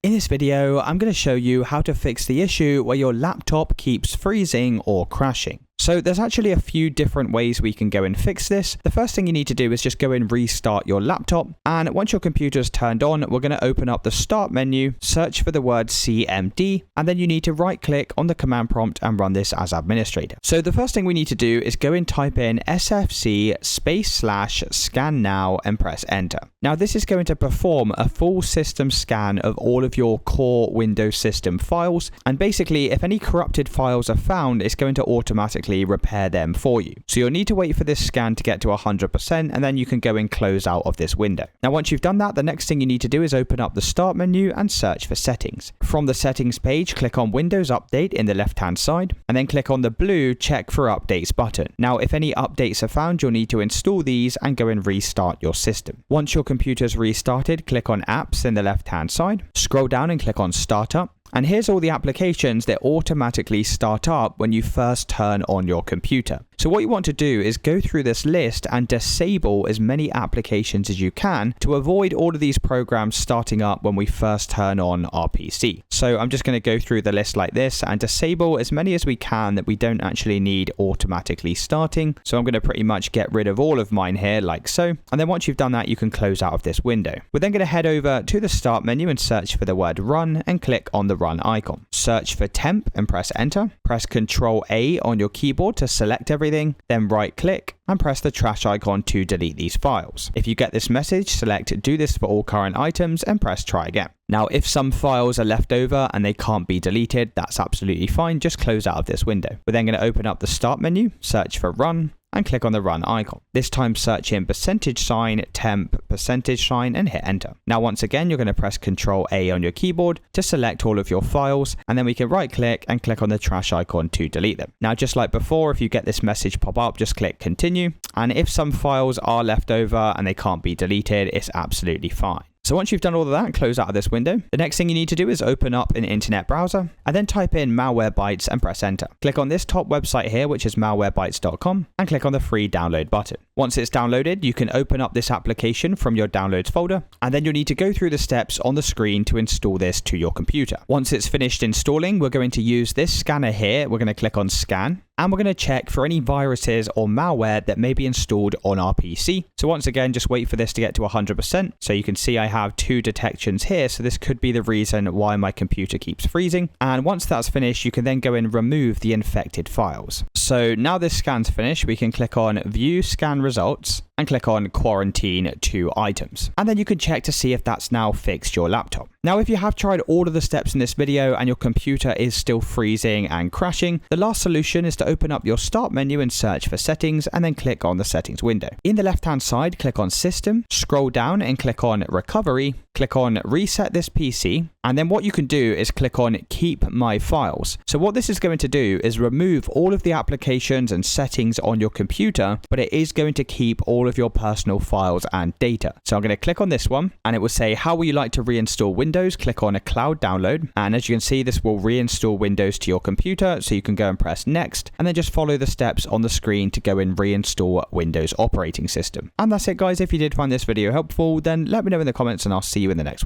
In this video, I'm going to show you how to fix the issue where your laptop keeps freezing or crashing. So there's actually a few different ways we can go and fix this. The first thing you need to do is just go and restart your laptop. And once your computer's turned on, we're going to open up the start menu, search for the word CMD, and then you need to right click on the command prompt and run this as administrator. So the first thing we need to do is go and type in sfc/scan now and press enter. Now this is going to perform a full system scan of all of your core Windows system files. And basically, if any corrupted files are found, it's going to automatically repair them for you. So you'll need to wait for this scan to get to 100% and then you can go and close out of this window. Now once you've done that, the next thing you need to do is open up the start menu and search for settings. From the settings page, click on Windows Update in the left hand side and then click on the blue check for updates button. Now if any updates are found, you'll need to install these and go and restart your system. Once your computer's restarted, click on apps in the left hand side, scroll down and click on startup. And here's all the applications that automatically start up when you first turn on your computer. So what you want to do is go through this list and disable as many applications as you can to avoid all of these programs starting up when we first turn on our PC. So I'm just going to go through the list like this and disable as many as we can that we don't actually need automatically starting. So I'm going to pretty much get rid of all of mine here like so. And then once you've done that, you can close out of this window. We're then going to head over to the start menu and search for the word run and click on the run icon. Search for temp and press enter. Press Ctrl A on your keyboard to select everything, then right click and press the trash icon to delete these files. If you get this message, select do this for all current items and press try again. Now if some files are left over and they can't be deleted, that's absolutely fine. Just close out of this window. We're then going to open up the start menu, search for run and click on the run icon. This time search in %, temp, %, and hit enter. Now once again, you're going to press Ctrl A on your keyboard to select all of your files, and then we can right click and click on the trash icon to delete them. Now just like before, if you get this message pop up, just click continue. And if some files are left over and they can't be deleted, it's absolutely fine. So once you've done all of that, close out of this window. The next thing you need to do is open up an internet browser and then type in Malwarebytes and press enter. Click on this top website here, which is malwarebytes.com, and click on the free download button. Once it's downloaded, you can open up this application from your downloads folder, and then you'll need to go through the steps on the screen to install this to your computer. Once it's finished installing, we're going to use this scanner here. We're going to click on scan. And we're going to check for any viruses or malware that may be installed on our PC. So once again, just wait for this to get to 100%. So you can see I have 2 detections here. So this could be the reason why my computer keeps freezing. And once that's finished, you can then go and remove the infected files. So now this scan's finished, we can click on View Scan Results and click on Quarantine 2 items. And then you can check to see if that's now fixed your laptop. Now, if you have tried all of the steps in this video and your computer is still freezing and crashing, the last solution is to open up your start menu and search for settings and then click on the settings window. In the left-hand side, click on System, scroll down and click on Recovery, click on Reset this PC, and then what you can do is click on Keep My Files. So what this is going to do is remove all of the applications and settings on your computer, but it is going to keep all of your personal files and data. So I'm going to click on this one and it will say, how will you like to reinstall Windows? Click on a cloud download. And as you can see, this will reinstall Windows to your computer. So you can go and press next and then just follow the steps on the screen to go and reinstall Windows operating system. And that's it, guys. If you did find this video helpful, then let me know in the comments and I'll see you in the next one.